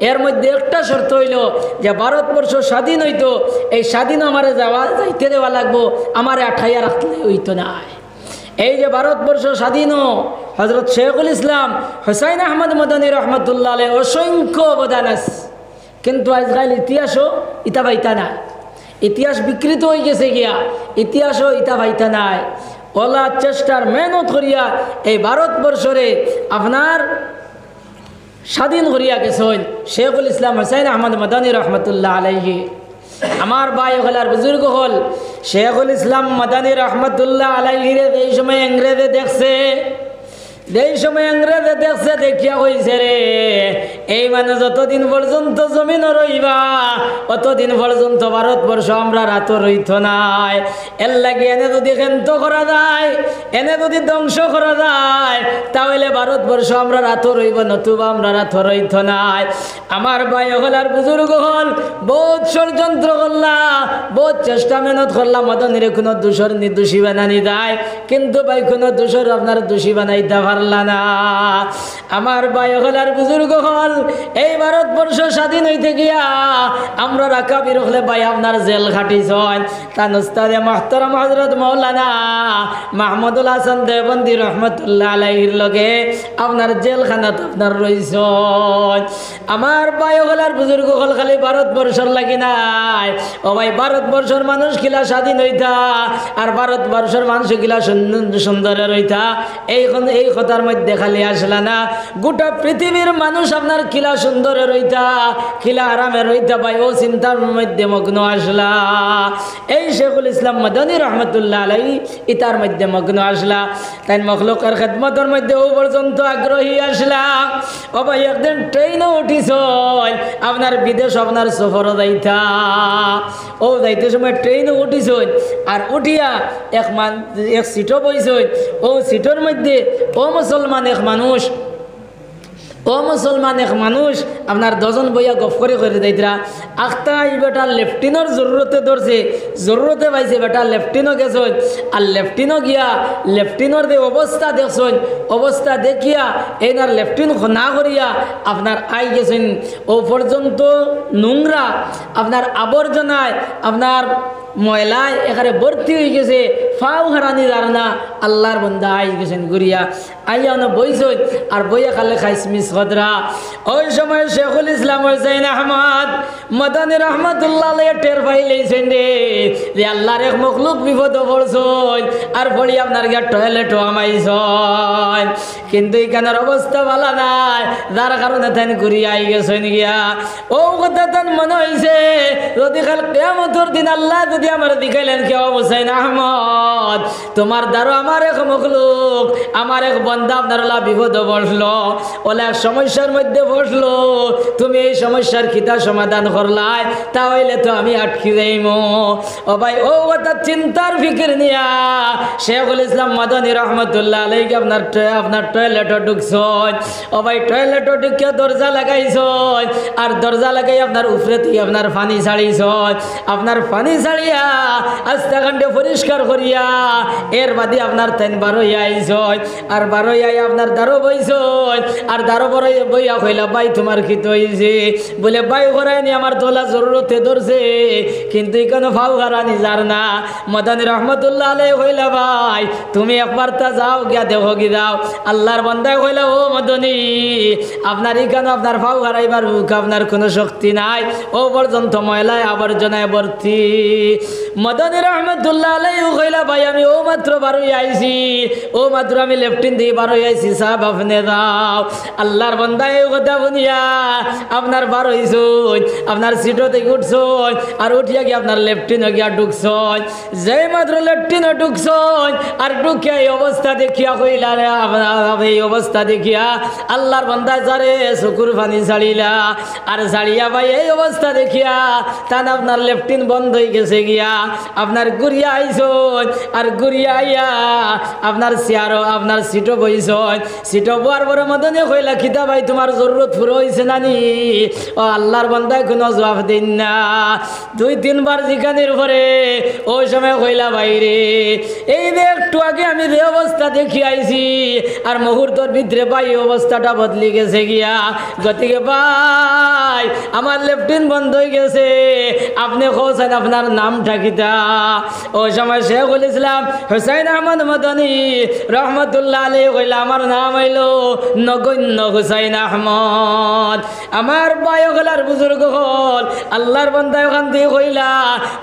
এর মধ্যে একটা শর্ত হইল যে ভারতবর্ষ স্বাধীন হইতো, এই স্বাধীন আমারে যাইতে দেওয়া লাগবো, আমারে আঠাইয়া রাখলে হইতো না। এই যে ভারতবর্ষ স্বাধীন, হজরত শেখুল ইসলাম হুসাইন আহমদ মদনী রহমতুল্লাহ আলাইহি অসংখ্য অবদান আছে, কিন্তু আজকাল ইতিহাসও ইতা ভাইতা নাই, ইতিহাস বিকৃত হয়ে গেছে গিয়া, ইতিহাসও ইতা ভাইতা নাই। ওলা চেষ্টার মেহনত করিয়া এই ভারতবর্ষরে আপনার স্বাধীন করিয়া গেছেন শেখুল ইসলাম হুসাইন আহমদ মদনী রহমতুল্লাহ আলাইহি। আমার ভাই হল আর বুজুর্গ হল শেখুল ইসলাম মদনী রহমতুল্লাহ আলাইহিরে এই সময় ইংরেজে দেখছে, এই সময় ইংরেজে দেখছে, দেখিয়া কইছে রে এই মানে যতদিন পর্যন্ত জমিন রইবা অতদিন পর্যন্ত ভারতবর্ষ আমরা রাত রইত নাই। এর লাগে এনে যদি খেন্ত করা যায়, এনে যদি ধ্বংস করা যায়, তাহলে ভারতবর্ষ আমরা রাত রইব, নতুবা আমরা রাত রইত নাই। আমার ভাই হল আর বুজুর্গ হল বহুত ষড়যন্ত্র করলা, বহুত চেষ্টা মেহনত করলাম মদনীরে কোনো দোষর নির্দোষী বানানি যায়, কিন্তু ভাই কোনো দোষর আপনার দোষী বানাইতে পারলা না। আমার ভাই হল আর বুজুর্গ হল এই ভারতবর্ষ স্বাধীন হইতে গিয়া আমরা রাখা বির হলে ভাই আপনার জেল খাটিছন। তার উস্তাদে মুহতারাম হযরত মাওলানা মাহমুদুল হাসান দেওবন্দি রহমতুল্লাহ আলাইহির লগে আপনার জেলখানাত আপনার রইছন। আমার ভাই হল আর বুজুর্গ হল খালি ভারতবর্ষর লাগি নাই, ও ভাই ভারতবর্ষের মানুষ কিলা স্বাধীন হইতা আর ভারতবর্ষের মানুষ কিলা সুন্দর রইতা, এই কথার মধ্যে খালি আসলা না, গোটা পৃথিবীর মানুষ আপনার কিলা সুন্দর রইতা কিলা আরামে রইতা ভাই ও চিন্তার মধ্যে মগ্ন আসলা। এই শেখুল ইসলাম মদনী রহমতুল্লাহ আলাইহি ইতার মধ্যে মগ্ন আসলা, তাই মখলুকের খেদমতের মধ্যে ও পর্যন্ত আগ্রহী আসলা। ও ভাই একদিন ট্রেনও উঠিস আপনার বিদেশ আপনার সফর যাইতা, ও যাইতে সময় ট্রেনও উঠিস আর উঠিয়া এক সিটও বইস, ও সিটের মধ্যে ও মুসলমান এক মানুষ, ও মুসলমান এক মানুষ আপনার দজন বইয়া গপ করে যাইতরা। আখতা এই বেটা লেফটিনর জরুরতে ধরছে, জরুরতে পাইছে বেটা লেফটিনও গেছ, আর লেফটিনও গিয়া লেফটিনর যে অবস্থা দেখছেন, অবস্থা দেখিয়া এইনার লেফটিন না করিয়া আপনার আই গেছেন। ও পর্যন্ত নোংরা আপনার আবর্জনায় আপনার ময়লায় এখানে ভর্তি হয়ে গেছে, ফাও হারানি যার না আল্লাহর বন্দা আই গেছেন ঘুরিয়া, আইয়া বইস আর বইয়া খালে খাইসমিস খদরা। ওই সময় শেখুল ইসলাম হুসাইন আহমদ মদনী রহমতুল্লাহ টের পাই লইছেন রে যে আল্লাহর এক মখলুক বিপদ পড়ছন আর পড়ি আপনার গিয়া টয়লেটও আমাইছন, কিন্তু এখানের অবস্থা ভালো নাই, যার কারণে তাই ঘুরিয়া আই গেছেন গিয়া। ও কথা তার মনে হয়েছে যদি খাল কিয়ামতের দিন আল্লাহ যদি আমার দিখাইলেন কে হুসাইন আহমদ তোমার দ্বারা আমার এক মখলুক আমার এক বন্দা আপনার বিপদ বসলো, ওলা এক সমস্যার মধ্যে বসলো, তুমি এই সমস্যার কিতা সমাধান করলাই, তাহলে তো আমি আটকে যাইম। ও ভাই ও কথা চিন্তার ফিকির নিয়া শেখুল ইসলাম মদনী রহমতুল্লাহ আলাইহি আপনার টয়লেটও ঢুকছন। ও ভাই টয়লেটও ঢুকিয়া দরজা লাগাইছন, আর দরজা লাগাই আপনার উপরে থেকে আপনার পানি ছাড়িছন, আপনার পানি ছাড়িয়া আস্তা কাণ্ডে পরিষ্কার করিয়া এর বাদে আপনার তেন বারোই আইছন, আর বারোই আই আপনার দ্বারো বইছন, আর দ্বারো বইয়া কইলা ভাই তোমার কি হইছে, বলে ভাই করায়নি আমার তোলা জরুরতে ধরছে, কিন্তু এখানে ফাও হারানি যার না। মদনী রহমতুল্লাহ আলাইহি কইলা ভাই তুমি একবার তা যাও গিয়া দেখো কি দাও। আল্লাহর বান্দায় কইলা ও মদনী আপনার এখানে আপনার ফাও হারাইবার আপনার কোনো শক্তি নাই, ও পর্যন্ত ময়লায় আবর্জনায় ভর্তি। মদনী রহমতুল্লাহ আলাইহি কইলা ভাই আমি ও মাত্র বারোই আইছি, ও মাত্র আমি লেফটিন দিয়ে বারোই আইছি, সাহেব আপনি দাও। আল্লাহর বান্দায় কথা শুনিয়া আপনার বার হইছুন, আপনার সিটও থেকে উঠছুন, আর উঠিয়া গিয়ে আপনার লেফটিনও গিয়া ঢুকছন। যেই মাত্র লেফটিনও ঢুকছন আর ঢুকিয়া এই অবস্থা দেখিয়া কইলা রে এই অবস্থা দেখিয়া আল্লাহর বান্দায় যারে চকুর পানি ছাড়িলা, আর ছাড়িয়া ভাই এই অবস্থা দেখিয়া তান আপনার লেফটিন বন্ধ হয়ে গেছে গিয়া আপনার ঘুরিয়া আইছন, আর ঘুরিয়া আইয়া আপনার চেয়ারও আপনার সিটও বইছন। সিটও বোয়ার পরে মদনী কইলা খিতা ভাই তোমার জরুরত পুরো হয়েছে নানি? ও আল্লাহর বান্দায় কোনো জবাব দিন না, দুই তিনবার জিজ্ঞানের পরে ওই সময় কইলা ভাই রে এই যে একটু আগে আমি যে অবস্থা দেখি আইছি আর মুহূর্তের ভিতরে ভাই অবস্থাটা বদলি গেছে গিয়া, গতিকে ভাই আমার লেফটিন বন্ধ হয়ে গেছে, আপনি কোথায় আপনার নাম ঠাকিতা? ওই সময় শেখুল ইসলাম হুসাইন আহমদ মদনী রহমতুল্লাহ আলাইহি কইলা আমার নাম হইল নগণ্য হুসাইন আহমদ। আমার বায়গলার বুজুর্গ হল আল্লাহর বান্দা ওখান দিয়ে কইলা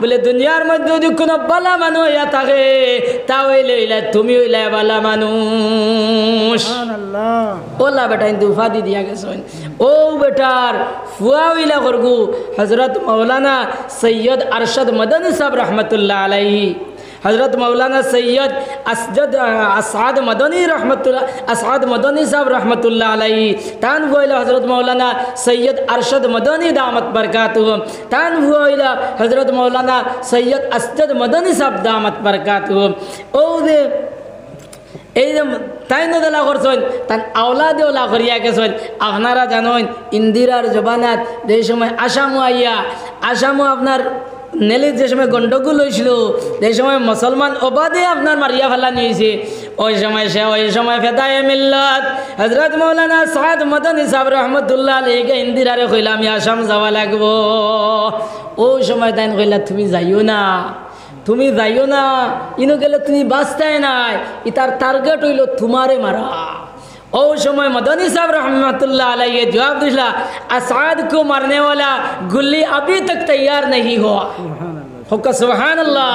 বলে দুনিয়ার মধ্যে যদি কোনো বালা মানুষ ইয়া থাকে তা হইলে তুমি হইলে বালা মানুষ। ওলা বেটা কিন্তু উপাধি দিয়া গেছেন। ও বেটার ফুয়া হইলা করগু হজরত মৌলানা সৈয়দ আরশদ মদনী সাহেব রহমতুল্লাহ আলাইহি, হজরত মৌলানা সৈয়দ আসাদ মদনী রহমতুল্লাহ আসাদ মদনী সাহেব রহমতুল্লাহ আলাইহি, তান হইলা হজরত মৌলানা সৈয়দ আরশদ মদনী দামত বরকাতুহুম, তান হইলা হজরত মৌলানা সৈয়দ আসজদ মদনী সাহেব দামত বরকাতুহুম। ও দে এই যে তাই নদলা করছেন তার আওলাদে ওলা করিয়া গেছেন। আপনারা জানেন ইন্দিরার জবানাত যে সময় আসামও আইয়া আসামও আপনার নেলির যে সময় গণ্ডগোল হয়েছিল, যে সময় মুসলমান অবাধে আপনার মারিয়া ফেলা নিয়েছে, ওই সময় ফেদায়ে মিল্লাত হজরত মৌলানা সাদ মদনী সাহেব রহমতুল্লাহ আলাইহি ইন্দিরারে কইলা আমি আসাম যাওয়া লাগবো। ওই সময় তাই কইলা তুমি যাইও না, তুমি যাইও না, ইনো গেলে তুমি বাঁচতাই নাই, ইতার টার্গেট হইল তোমারে মারা। ও সময় মদনী साहब रहमतुल्लाह अलैहि जवाब दिला असाद को मारने वाला गुल्ली अभी तक तैयार नहीं हुआ। सुभान अल्लाह।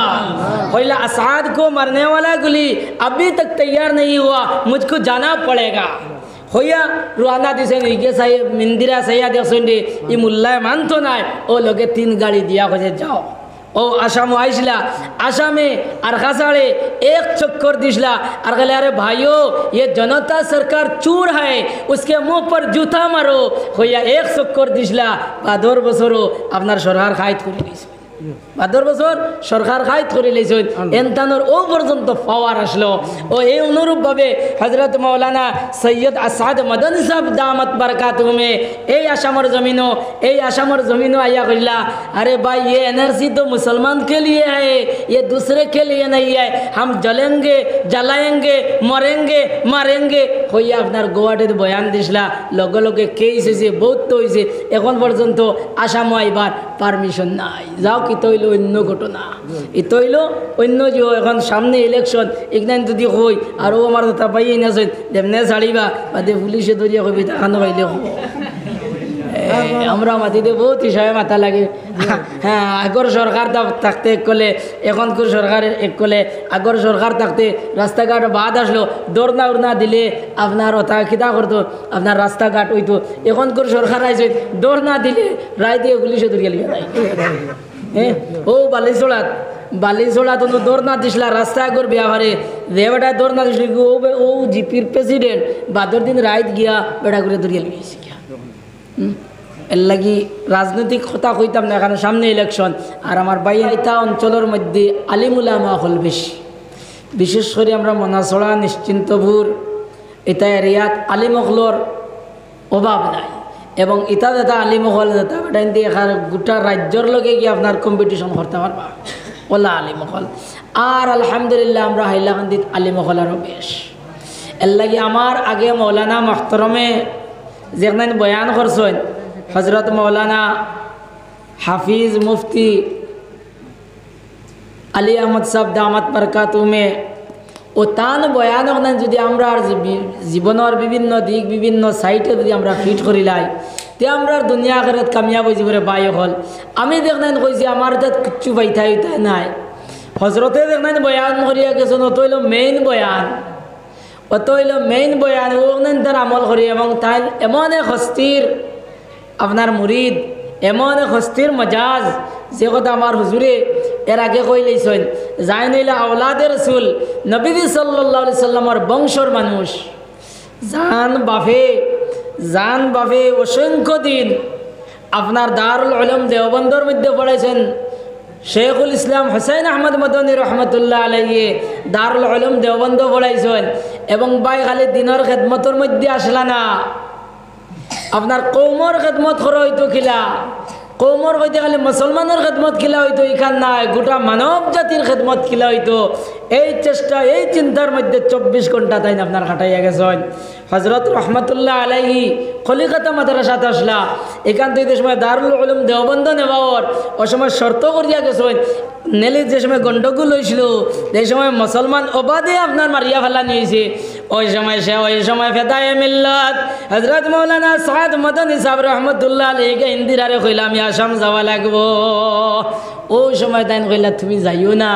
होइला असाद को मारने वाला गुल्ली अभी तक तैयार नहीं हुआ, मुझको जाना पड़ेगा। होया रुआना दिसे निगे साहेब मिंदिरा सैया देखुंडी इ मुल्लाय मानतो ना, ओ लोगे 3 गाड़ी दिया खोजे जाओ। ओ आसाम आइसला, आसामे और खासाड़े एक चक्कर दिसला और कहले अरे भाइयों ये जनता सरकार चूर है, उसके मुंह पर जूता मारो। होया एक चक्कर दिसला बादर बसरो আপনার সরকার খাইত করে দিয়েছে, বাদর বছর সরকার খাইত করে লইছেন এনতানোর ও পর্যন্ত পাওয়ার আসলো। ও এই অনুরূপভাবে হজরত মৌলানা সৈয়দ আসাদ মদনী সাহেব দামত বরকাতুহুমে এই আসামর জমিনও আইয়া কইলা अरे भाई ये एनआरसी तो मुसलमान के लिए है, ये दूसरे के लिए नहीं है, हम जलेंगे जलाएंगे मरेंगे मारेंगे। হইয়া আপনার গোয়াটের বয়ান দিসলা লগে লগে কেস হয়েছে, বহুত তো হয়েছে, এখন পর্যন্ত আসামও আইবার পারমিশন নাই। যাও কি তৈল অন্য ঘটনা, ই তৈল অন্য যে এখন সামনে ইলেকশন এখানে যদি হই আর ও আমার কথা পাই নাচেন যেমনে ছাড়িবা বাদে পুলিশে ধরিয়া কবি তাকানো পাইলে আমরা মাটিতে বহুত হিসাবে মাথা লাগে। হ্যাঁ আগর সরকার থাকতে এক কলে এখনকার সরকার এক কলে, আগর সরকার থাকতে রাস্তাঘাট বাদ আসলো দৌড়না উড়না দিলে আপনার ওটা খিদা করতো আপনার রাস্তাঘাট হইতো, এখনকার সরকার আইছে দৌড়না দিলে রায় দিয়ে পুলিশে ধরিয়া লিয়া যায়। হ্যাঁ ও বালিছড়া তো দৌড় না দিসলা রাস্তা আগর বিয়া হারে বেটা দৌড় না দিসলি ও জিপির প্রেসিডেন্ট বাদর দিন রাইত গিয়া বেটা করে ধরিয়া লিয়েছে গিয়া। এর লাগি রাজনৈতিক কথা কইতাম না, কারণ সামনে ইলেকশন। আর আমার ভাই এটা অঞ্চলের মধ্যে আলিমুলামা হল বেশি, বিশেষ করে আমরা মনাছড়া নিশ্চিন্তপুর এটা এরিয়াত আলিমহলর অভাব নাই, এবং ইটা যেটা আলিমহল যেটা বেটা এখানে গোটা রাজ্যর লগে গিয়ে আপনার কম্পিটিশন করতে পারবা ওলা আলিমহল। আর আলহামদুলিল্লাহ আমরা হাইলাকান্দিত আলিমহল আরও বেশ। এর লাগি আমার আগে মৌলানা মোহতরমে যেখানে বয়ান করছেন হজরত মৌলানা হাফিজ মুফতি আলী আহমদ সাহেব দামাত বরকাতুহুমে ও তান বয়ান যদি আমরা জীবনের বিভিন্ন দিক বিভিন্ন সাইটে যদি আমরা ফিট করি লাই তে আমরা দুনিয়া আখিরাত কামিয়াব হয়ে যাবে বাই হল। আমি দেখলেন কইছি আমার তাত কিচ্ছু পাইতাই নাই, হজরতে দেখলেন বয়ান করিয়া গেছেন অত হইল মেইন বয়ান, অত হইল মেইন বয়ান ওখানে তার আমল করি, এবং তাই এমন এক হস্তির আপনার মুরিদ এমন এক হস্তির মজাজ যে কথা আমার হুজুরে এর আগে কই লইছেন যাই নইলে আওলাদে রসুল নবী সাল্লাল্লাহু আলাইহি সাল্লামের বংশর মানুষ জান বাফে অসংখ্য দিন আপনার দারুল উলুম দেওবন্দর মধ্যে পড়েছেন শেখুল ইসলাম হুসাইন আহমদ মদনী রহমতুল্লাহ আলাইহি দারুল উলুম দেওবন্দ পড়াইছেন, এবং বাই খালি দিনের খেদমতর মধ্যে আসলা না, আপনার কৌমর খেদমত করা হইতো খিলা, কৌমর হইতে খালি মুসলমানের খেদমত খিলা হইতো এখান নাই, গোটা মানব জাতির খেদমত খিলা হইতো। এই চেষ্টা এই চিন্তার মধ্যে 24 ঘন্টা তাই আপনার খাটাইয়া গেছেন। হজরত রহমতুল্লাহ আলাইহি কলিকাতা মাদ্রাসাত আসলা, এখান থেকে যে সময় দারুল উলুম দেওবন্দ নেওয়ার ও সময় শর্ত করিয়া গেছেন নেলি, যে সময় গণ্ডগোল হয়েছিল, যে সময় মুসলমান অবাধে আপনার মারিয়া ফেলা নিয়েছে, ওই সময় ফেদায়ে মিল্লাত হজরত মৌলানা সাদ মদনী সাহেব রহমতুল্লাহ আলাইহিকে ইন্দিরারে কইলাম আমি আসাম যাওয়া লাগবো। ওই সময় তাই কইলা তুমি যাইও না,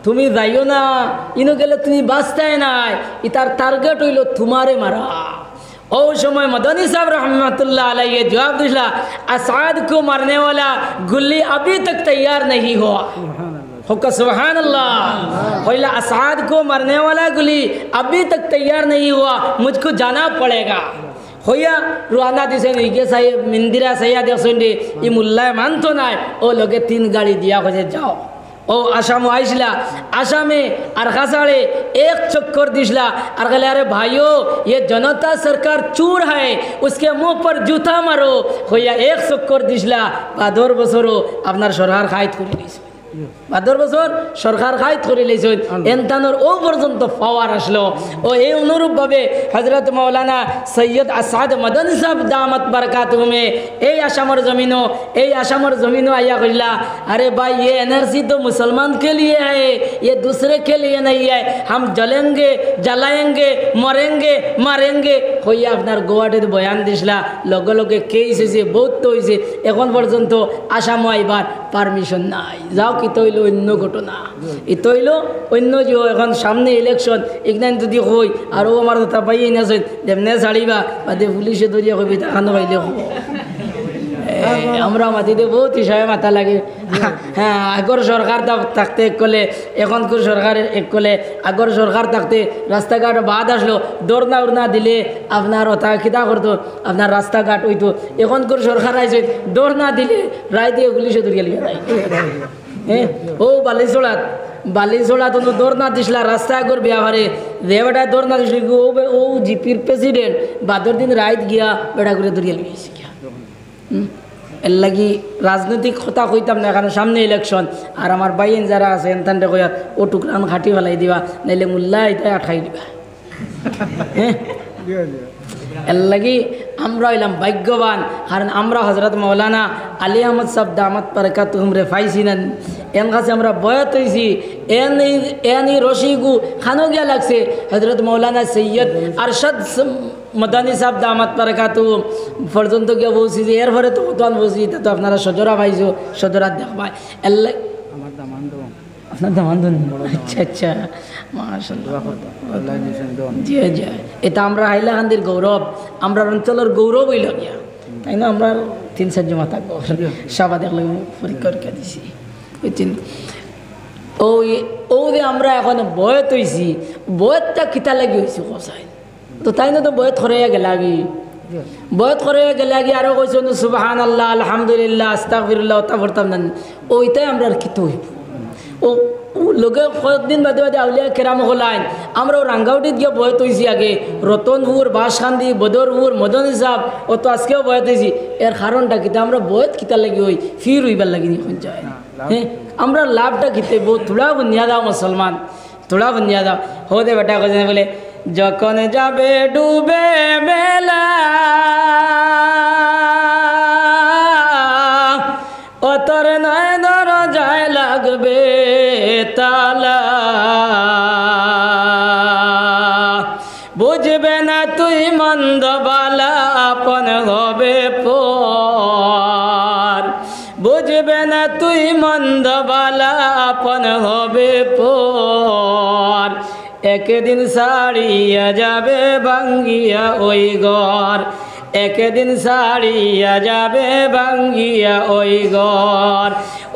তুমি যাইও না, ইনো গেলে তুমি বাঁচতাই নাই, ইতার টার্গেট হইল তোমারে মারা। ওই সময় মদনী साहब रहमतुल्लाह अलैहि जवाब दिला, असाद को मारने वाला गुल्ली अभी तक तैयार नहीं हुआ। होका सुभान अल्लाह। बोला असाद को मारने वाला गुल्ली अभी तक तैयार नहीं हुआ, मुझको जाना पड़ेगा। होया रुआना दिसे निगे साहेब मंदिरा सैया देखसंडे ई मुल्ला मानतो ना, ओ लोगे 3 गाड़ी दिया खोजे जाओ। ओ आसाम आइसला, आसामे और खासाड़े एक चक्कर दिसला और कहले अरे भाइयों ये जनता सरकार चूर है, उसके मुंह पर जूता मारो। होया एक चक्कर दिसला, बादर बसरो আপনার সরকার খাইত করে দিয়েছে, বাদর বছর সরকার খাইত করে লইছেন, এনতানোর ও পর্যন্ত পাওয়ার আসলো। ও এই অনুরূপভাবে হজরত মৌলানা সৈয়দ আসাদ মদনী সাহেব দামত বরকাতুহুমে এই আসামর জমিনও आया कहिला अरे भाई ये एनआरसी तो मुसलमान के लिए है, ये दूसरे के लिए नहीं है, हम जलेंगे जलाएंगे मरेंगे मारेंगे। হইয়া আপনার গোয়াটিতে বয়ান দিছিলা, লগে লগে কেস হয়েছে, বহুত তো হয়েছে, এখন পর্যন্ত আসামও আইবার পারমিশন নাই। যাও কি তৈল অন্য ঘটনা, ই তৈল অন্য যে এখন সামনে ইলেকশন, এখানে যদি কই আর ও আমার কথা পাইয়ে নাচেন যেমনে ছাড়িবা বাদে পুলিশে ধরিয়া কবি তাহানো পাইলে আমরা মাটিতে বহুত হিসাবে মাথা লাগে। হ্যাঁ আগর সরকার থাকতে কলে এখনকার সরকার এক কলে, আগর সরকার থাকতে রাস্তাঘাট বাদ আসলো, দৌড়না উড়না দিলে আপনার ওটা কিতা করতো, আপনার রাস্তাঘাট হইতো। এখনকার সরকার আইসে দৌড়না দিলে রায় দিয়ে পুলিশে ধরিয়া লিয়া যায়। হ্যাঁ ও বালিছড়া তো দৌড়না দিসলা রাস্তা আগর বিয়াভারে রেবেটা দৌড়না দিস ও জিপির প্রেসিডেন্ট বাদর দিন রাইত গিয়া বেড়া করে ধরিয়া লিয়েছে গিয়া। এর লাগি রাজনৈতিক কথা কইতাম না, কারণ সামনে ইলেকশন আর আমার বাইন যারা আছে এনতানটা কইয়া ও টুকরান খাটি ফেলাই দিবা, নাইলে মুল্লা এটা আঠাই দিবা। হ্যাঁ এর লাগি আমরা হইলাম ভাগ্যবান, কারণ আমরা হজরত মৌলানা আলী আহমদ সাহেব দামাত বরকাতুহুমরে পাইছি না, এন কাছে আমরা বয়াত হয়েছি, এনি রশিগু খানো গিয়া লাগছে হজরত মৌলানা সৈয়দ আরশাদ মদানী সাহেব দামাত বরকাতুহুম পর্যন্ত গিয়ে বলছি যে এর পরে তো কতক্ষণ বলছি, তা তো আপনারা সজরা পাইছো, সজরা দেখবাই এর লাগে আপনার দামান দেন। আচ্ছা আচ্ছা মাশাআল্লাহ, জি জি, এটা আমরা হাইলাকান্দির গৌরব, আমরা অঞ্চলের গৌরব হইল গিয়া, তাই না? আমরা 3-4 জমা থাকবো সাবা দেখলে পরীক্ষা দিছি বুঝছেন। ও যে আমরা এখন বয়ত হয়েছি, বয়তটা কিতা লাগি হয়েছি কসাই তো, তাই না? তো বয়ত হরাইয়া গেলাগি, বয়ত হরাইয়া গেলাগি আরও কইস সুবহানাল্লাহ আলহামদুলিল্লাহ আস্তাগফিরুল্লাহ ওটা পড়তাম না, ওইটাই আমরা আর কিতো হইব। ও লোকে কয়েকদিন বাদে বাদে আউলিয়া কেরাম হলাইন, আমরা ও রাঙ্গাউটিত গিয়ে বয়ত হয়েছি, আগে রতনপুর বাসখান্দি বদরপুর মদনী সাহেব ও তো আজকেও বয়ত হয়েছি। এর কারণটা কিতা, আমরা বয়ত কিতা লাগি হই ফির হইবার লাগিনি এখন যায়। হ্যাঁ আমরা লাভটা কিতে বহু থোড়া বুনিয়া দাও মুসলমান, থোড়া বুনিয়া দাও হতে বেটা কথা বলে যখন যাবে ডুবে বেলা ও তোর নয় দরজায় লাগবে তালা, বুঝবে না তুই মন্দবালা আপন হবে পর, বুঝবে না তুই মন্দবালা আপন হবে পর, একদিন ছাড়িয়া যাবে ভাঙ্গিয়া ওই ঘর, একদিন ছাড়িয়া যাবে ভাঙ্গিয়া ওই ঘর,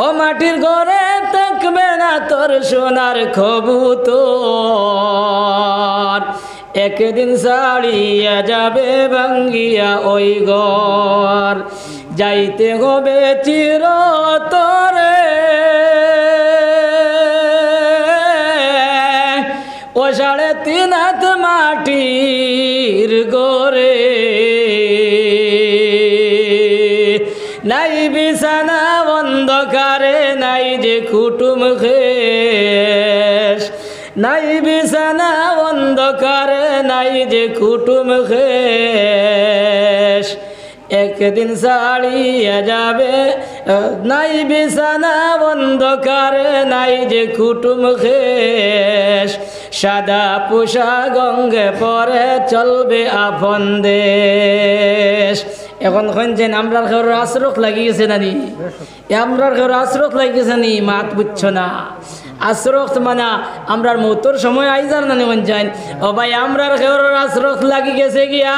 ও মাটির ঘরে থাকবে না তোর সোনার কবুতর, একদিন ছাড়িয়া যাবে ভাঙ্গিয়া ওই ঘর, যাইতে হবে চিরতরে ও 3.5 হাত মাটির গোরে, নাই বিছানা অন্ধকারে, নাই যে কুটুম খেস, নাই বিছানা অন্ধকারে নাই যে কুটুম খেশ একদিন ছাড়িয়ে যাবে নাই বিছানা অন্ধকারে নাই যে কুটুম খেশ সাদা পোশাক অঙ্গে পরে চলবে আপন দেশ এখন শুনছেন আমরার ঘর আশ্রক লাগিয়েছে নানি আমরার ঘর আশ্রক লাগিয়েছে নি মাত বুঝছো না আশ্রক মানে আমরার মৌতর সময় আইজার নানি শুনছেন ও ভাই আমরার ঘর আশ্রক লাগি গেছে গিয়া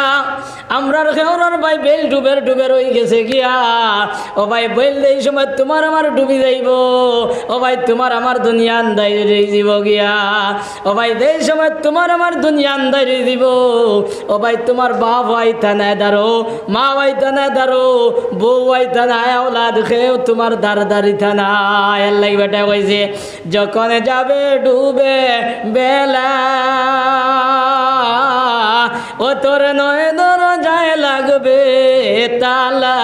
আমরার ঘর ভাই বেল ডুবে রই গেছে গিয়া ও ভাই বেল এই সময় তোমার আমার ডুবি যাইব ও ভাই তোমার আমার দুনিয়া আন্দাই যাব গিয়া ও ভাই এই সময় তোমার আমার দুনিয়া আন্দাই দিব ও ভাই তোমার বাপ আইতা না দাঁড়ো মা আইতা না দাঁড়ো বউ আইতা না ওলাদ খেয়েও তোমার দাঁড়ি থানা এল্লাই বেটা কইছে যখন যাবে ডুবে বেলা ও তোর নয় দরজায় লাগবে তালা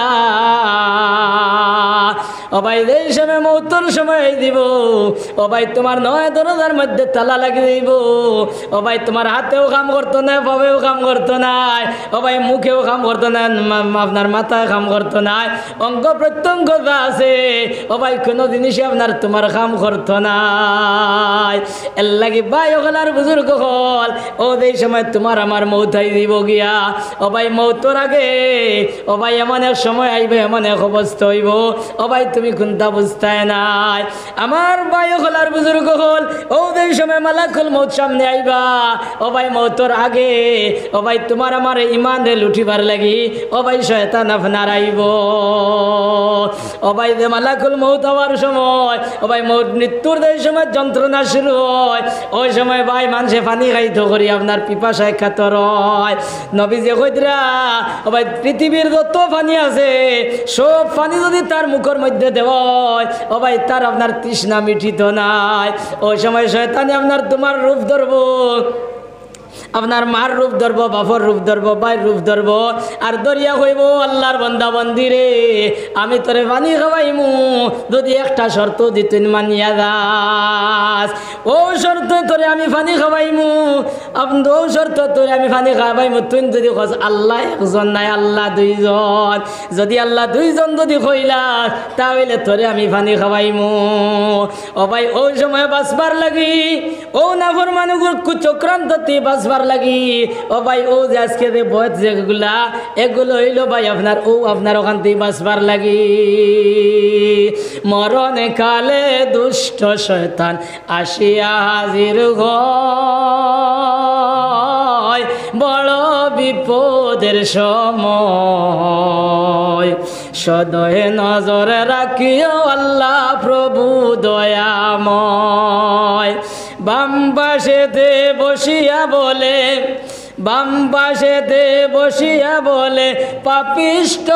ও ভাই এই সময় মৌতর সময় দিব ও ভাই তোমার নয় দরজার মধ্যে তালা লাগিয়ে দিব ও ভাই তোমার হাতেও কাম করতো না পাবেও কাম করতো না ও ভাই মুখেও কাম করতো না আপনার মাথায় কাম করতো না অঙ্গ প্রত্যঙ্গ যা আছে ও ভাই কোনো জিনিসই আপনার তোমার কাম করতো না এর লাগি ভাই ওখানার বুজুর্গ হল ও এই সময় তোমার আমার মৌতাই দিব গিয়া ও ভাই মৌতর আগে ও ভাই এমন এক সময় আইবে এমন এক অবস্থা হইব ও ভাই তুমি কোনটা বুঝতায় নাই আমার ভাই ওখানার বুজুর্গ হল ও এই সময় মালাকুল মৌত সামনে আইবা ও ভাই মৌতর আগে ও ভাই তোমার আমার ইমান রে লুটিবার লাগি ও ভাই শয়তান আপনার আইব ও ভাই যে মালাকুল মৌত হওয়ার সময় ও ভাই মৌত মৃত্যুর যে সময় যন্ত্রণা শুরু হয় ওই সময় ভাই মানুষে পানি খাইতো করি আপনার পিপাসায় কাতর হয় নবী যে কইতরা ও ভাই পৃথিবীর যত পানি আছে সব পানি যদি তার মুখের মধ্যে দেওয়া হয় ও ভাই তার আপনার তৃষ্ণা মিঠিত নাই ওই সময় শয়তানি আপনার তোমার রূপ ধরবো আপনার মার রূপ ধরবো বাপর রূপ ধরবো ভাইয়ের রূপ ধরবো আর দরিয়া হইব আল্লাহর বন্দা বন্দি রে আমি তোরে পানি খাওয়াইমু যদি একটা শর্ত দিতেন মানিয়া যাস ও শর্ত তোরে আমি পানি খাওয়াইমু ও শর্ত তোরে আমি পানি খাওয়াইমু তুই যদি খোঁজ আল্লাহ একজন নাই আল্লাহ দুইজন যদি আল্লাহ দুইজন যদি কইলাস তাহলে তোরে আমি পানি খাওয়াইমু ও ভাই ওই সময় বাঁচবার লাগি ও নাফর মানুষ চক্রান্ততে বাঁচবার লাগি ও ভাই ও যে আজকে যে বয়স যেগুলা এগুলো হইল ভাই আপনার ও আপনার ওখান থেকে বাঁচবার লাগি মরণে কালে দুষ্ট শয়তান আসিয়া হাজির হয় বড় বিপদের সময় সদয়ে নজরে রাখিও আল্লাহ প্রভু দয়াময় বাম পাশেতে বসিয়া বলে বাম পাশেতে বসিয়া বলে পাপিষ্ট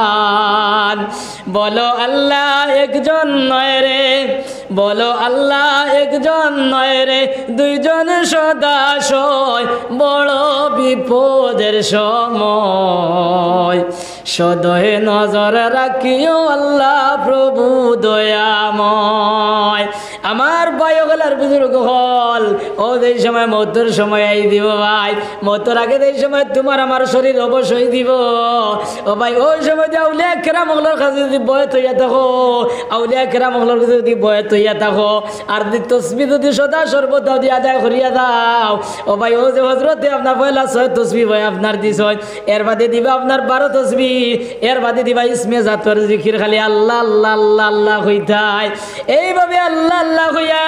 শয়তান বলো আল্লাহ একজন নয় রে বলো আল্লাহ একজন নয় রে দুইজন সদাশয় বড় বিপদের সময় সদয়ে নজর রাখিও আল্লাহ প্রভু দয়াময় আমার বয়গলার বুজুর্গ হল ও এই সময় মৌতর সময় আই দিব ভাই মৌতর আগে এই সময় তোমার আমার শরীর অবশ্যই দিব ও ভাই ওই সময় যে আউলিয়া কেরাম ওগুলোর কাছে যদি বয়ে তৈয়া থাকো আউলিয়া কেরাম ওগুলোর কাছে যদি বয়ে তৈয়া থাকো আর তসবি যদি সদা সর্বদা দিয়ে আদায় করিয়া দাও ও ভাই ও যে হজরতে আপনার পয়লা 6 তসবি ভাই আপনার দিস এর বাদে দিবা আপনার 12 তসবি এর বাদে দিবা ইসমে জাতর জিকির খালি আল্লাহ আল্লাহ আল্লাহ আল্লাহ হইতাই এইভাবে আল্লাহ আল্লাহ হইয়া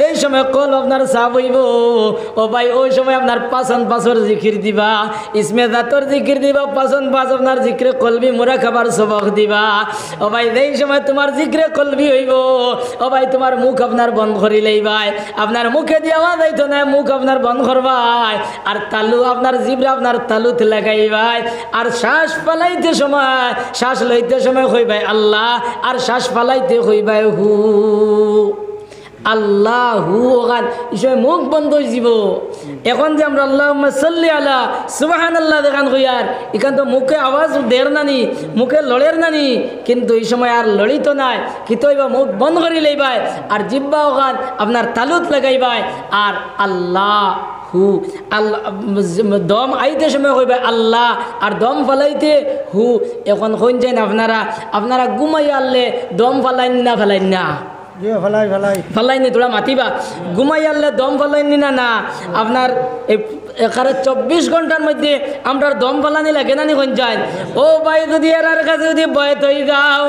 এই সময় কল আপনার সাব হইব ও ভাই ওই সময় আপনার পাঁচন পাঁচর জিকির দিবা ইসমে জাতর জিকির দিবা পাঁচন পাঁচ আপনার জিক্রে কলবি মোরা খাবার সবক দিবা ও ভাই এই সময় তোমার জিক্রে কলবি হইব ও ভাই তোমার মুখ আপনার বন্ধ করি লইবাই আপনার মুখে দিয়ে আওয়াজ হইতো না মুখ আপনার বন্ধ করবাই আর তালু আপনার জিব্রা আপনার তালুত লাগাইবাই আর শ্বাস পালাইতে সময় শ্বাস লইতে সময় হইবাই আল্লাহ আর শ্বাস পালাইতে হইবাই হু আল্লাহু ওখান ইসময় মুখ বন্ধ হয়ে যাব। এখন যে আমরা আল্লাহুম্মা সাল্লি আলা সুবহানাল্লাহ দেখান কইয়ার এখান তো মুখে আওয়াজ দের নানি, মুখে লড়ের নানি, কিন্তু এই সময় আর লড়িত নাই, কিতইবা মুখ বন্ধ করে লইবাই আর জিব্বা ওখান আপনার তালুত লাগাইবাই আর আল্লাহ হু আল্লাহ দম আইতে সময় কইবা আল্লাহ আর দম ফালাইতে হু। এখন কইন যান আপনারা ঘুমাই আনলে দম ফালাইন না ফালাইনি তোরা মাতিবা ঘুমাই আনলে দম ফালাইনি না আপনার এখানে 24 ঘন্টার মধ্যে আমরা দম ফালানি লাগে না কোন যায়। ও ভাই যদি এরার কাছে যদি বয়ত হয়ে যাও,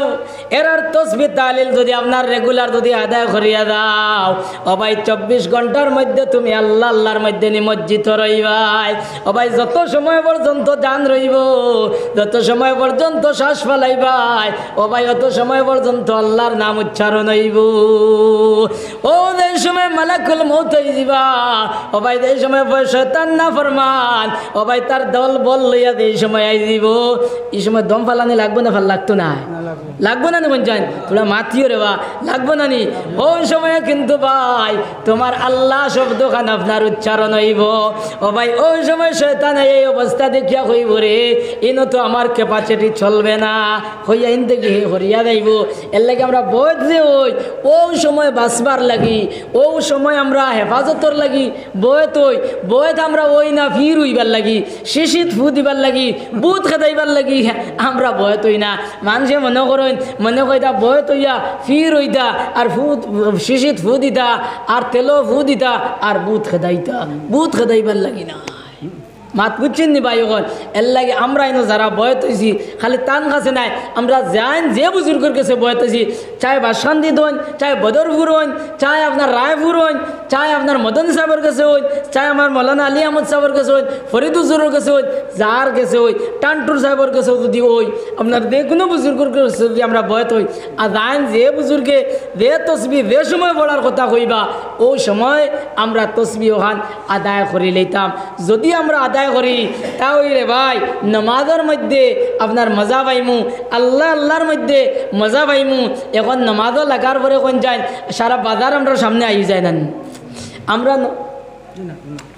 এরার তসবিহ তাহলিল যদি আপনার রেগুলার যদি আদায় করিয়া দাও, ও ভাই 24 ঘন্টার মধ্যে তুমি আল্লাহর মধ্যে নিমজ্জিত রইবাই। ও ভাই যত সময় পর্যন্ত জান রইব, যত সময় পর্যন্ত শ্বাস ফেলাইবাই, ও ভাই অত সময় পর্যন্ত আল্লাহর নাম উচ্চারণ হইব। ও এই সময় মালাকুল মউত হয়ে যাবা, ও ভাই এই সময় শয়তান না ফরমান, ও ভাই তার দল বল লইয়া এই সময় আই দিব। এই সময় দম ফালানি লাগবো না? ভাল লাগতো না? লাগবো না কোন চান তোরা মাতিও রে বা লাগবো না নি? ওই সময় কিন্তু ভাই তোমার আল্লাহ শব্দ খান আপনার উচ্চারণ হইব। ও ভাই ওই সময় শয়তান এই অবস্থা দেখিয়া হইব রে ইনো তো আমার ক্যাপাসিটি চলবে না, হইয়া ইন থেকে হরিয়া যাইব। এর লাগে আমরা বয়স যে ওই সময় বাঁচবার লাগি, ওই সময় আমরা হেফাজতর লাগি বয়ত বয়ত আমরা ওই না ফির হইবার লাগি, শিশিত ফু দিবার লাগি, বুথ খেদাইবার লাগি আমরা বয়ত হই না। মানুষে মনে কইতা বয়ত হইয়া ফির হইতা আর শিশিত ফু দিতা আর তেলো ফু দিতা আর বুথ খেদাইবার লাগি না। মাত বুঝছেন নি ভাই? ওখান এর লাগে আমরা এনে যারা বয়ত হয়েছি খালি তান কাছে নাই, আমরা যাইন যে বুজুর্গের কাছে বয়ত হয়েছি, চাই বাসকান্দি দোন, চাই বদরপুর হইন, চাই আপনার রায়পুর হইন, চাই আপনার মদন সাহেবের কাছে হইন, চাই আমার মৌলানা আলী আহমদ সাহেবের কাছে হইন, ফরিদুজুরের কাছে হইন, যার কাছে হই টান্টুর সাহেবের কাছে যদি হই, আপনার যে কোনো বুজুর্গের কাছে যদি আমরা বয়ত হই আর যাইন যে বুজুর্গে যে তসবি যে সময় বলার কথা কইবা ওই সময় আমরা তসবি ওখান আদায় করে লইতাম। যদি আমরা আদায় করি তাহলে ভাই নামাজের মধ্যে আপনার মজা পাইমু, আল্লাহর মধ্যে মজা পাইমু। এখন নামাজও লাগার পরে কোন যায় সারা বাজার আমরা সামনে আই যায় না,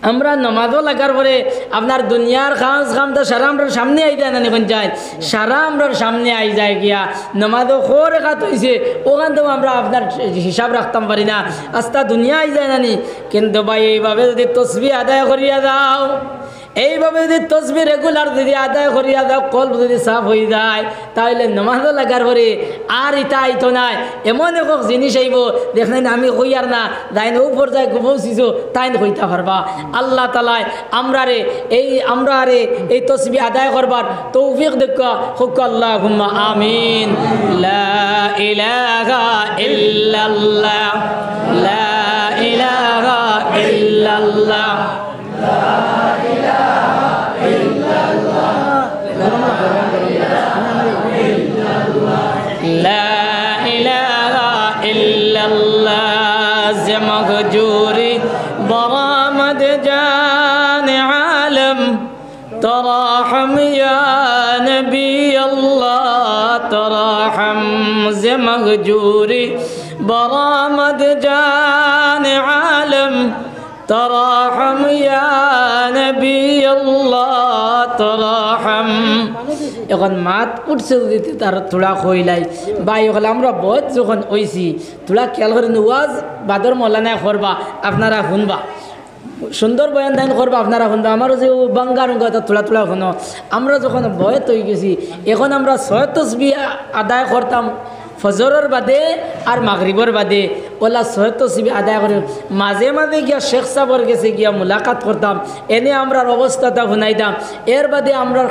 আমরা নামাজও লাগার পরে আপনার দুনিয়ার খামটা সারা আমরা সামনে আই যায় না, কোন যায় সারা আমরা সামনে আই যায় গিয়া নামাজও খোরে খাত হয়েছে ওখান থেকে আমরা আপনার হিসাব রাখতাম পারি না, আস্তা দুনিয়া আই যায় না নি। কিন্তু ভাই এইভাবে যদি তসবিহ আদায় করিয়া দাও, এইভাবে যদি তসবিহ রেগুলার যদি আদায় করিয়া দাও, কল যদি সাফ হয়ে যায়, তাহলে নামাজও লাগার পরে আর ইটা আইতো নাই। এমন এক জিনিস আইব দেখলেন আমি কইয়ার না যাই ও পর্যায়ে পৌঁছিছো তাই কইতে পারবা। আল্লাহ তালায় আমরা এই তসবিহ আদায় করবার তৌফিক দেখা হুক আল্লাহুম্মা আমিন। লা ইলাহা ইল্লাল্লাহ, লা ইলাহা ইল্লাল্লাহ, لا إله إلا الله زمخجوري برامد جان عالم تراحم يا نبي الله تراحم زمخجوري برامد جان عالم تراحم يا نبي الله تراحم। এখন মাত উঠছে যদি তার তোলা কইলাই ভাই হলে আমরা বহুত যখন হইছি তোলা খেয়াল করেন ওয়াজ বাদর মৌলানায় করবা আপনারা শুনবা, সুন্দর বয়ান দান করবা আপনারা শুনবা। আমারও যে বাঙ্গার তোলা শুনো, আমরা যখন বয়ত হয়ে গেছি এখন আমরা 6 তসবিহ আদায় করতাম ফজরের বাদে আর মাগরিবর বাদে, ওলা 6 তসবিহ আদায় করে মাঝে মাঝে গিয়া শেখ সাহেবের গেছে গিয়া মুলাকাত করতাম, এনে আমরা অবস্থাটা শুনাইতাম। এর বাদে আমরা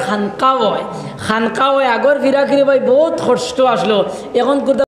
খানকা হয় আগর ফিরাখিরি ভাই বহুত কষ্ট আসলো। এখন